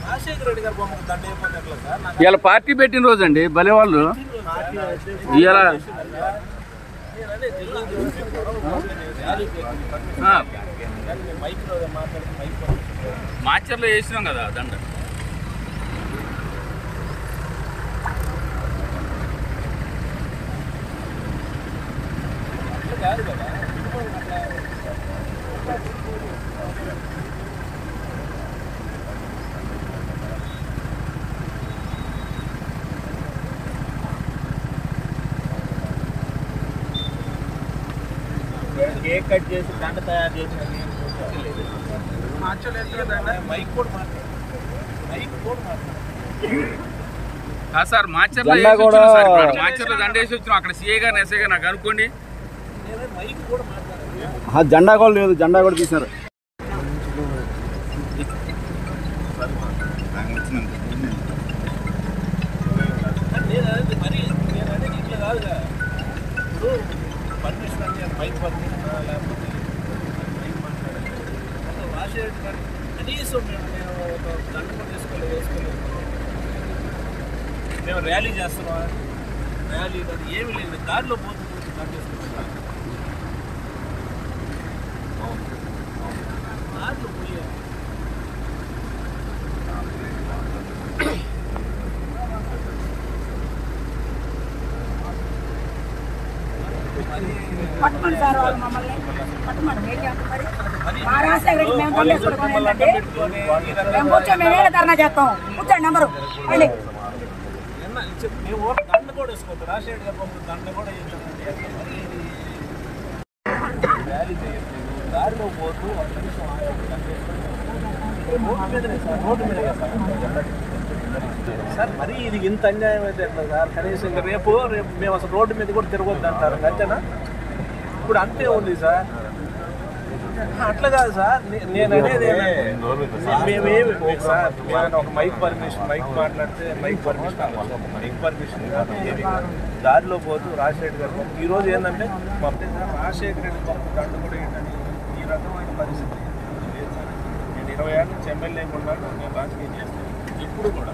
రాజశేఖర రెడ్డి గారు బొమ్మకు దండ అయిపోతే ఎట్లా సార్? ఇవాళ పార్టీ పెట్టిన రోజు అండి భలే వాళ్ళు ఇవాళ మాచర్లో వేసినాం కదా దండ. కాదు కదా కేక్ కట్ చేసి దండ తయారు చేసిన మైక్ కూడా సార్ మాచర్లో మాచర్లో దండ వేసి వచ్చినాం. అక్కడ సిఏ గారిని ఎస్ఐ గారు నాకు అనుకోండి. జెండా కూడా లేదు, జెండా కూడా తీశారు. మరి నేను అనేది ఇట్లా కాదుగా. ఇప్పుడు పర్మిషన్ అంటే మైక్ పర్మిషన్ లేకపోతే మైక్ మాట్లాడాలి. రాజశేఖర్ గారు కనీసం నేను ఒక దండ కూడా వేసుకోలేదు. మేము ర్యాలీ చేస్తున్నాం, ర్యాలీ అది ఏమి లేదు, దారిలో పోతూ దండ వేసుకుంటున్నాం. దారిలో పోయా పట్టుకోండి సార్, వాళ్ళు మమ్మల్ని పట్టుకోండి. మా రాజశేఖర రెడ్డి మేము దండేసుకోవడం ఏంటంటే మేము కూర్చొని మేమే ధర్నా చేస్తాం. కూర్చోండి నెంబరు అండి. మేము దండ కూడా వేసుకోవద్దు. రాజశేఖర్ గారు దండ కూడా ర్యాలీ చేయట్లేదు, దారిలో పోతూ ఒక నిమిషం రోడ్డు మీద సార్. మరి ఇది ఇంత అన్యాయం అయితే ఎట్లా సార్? కనీసం ఇంకా రేపు మేము అసలు రోడ్డు మీద కూడా తిరగొద్దు అంటారు అంతేనా? ఇప్పుడు అంతే ఉంది సార్. అట్లా కాదు సార్, నేను అనేది మేమేమి సార్, మేము ఒక మైక్ పర్మిషన్, మైక్ మాట్లాడితే మైక్ పర్మిషన్ కాదు, ఏమి కాదు. దారిలో పోతూ రాజశేఖర్ గారు ఈరోజు ఏంటంటే రాజశేఖర్ రెడ్డి దండ కూడా ఏంటని ఈ రకమైన పరిస్థితి లేదు సార్. నేను 20 ఏళ్ళ నుంచి ఎమ్మెల్యే ఉన్నాను, నేను రాజకీయం చేస్తాను. ఇప్పుడు కూడా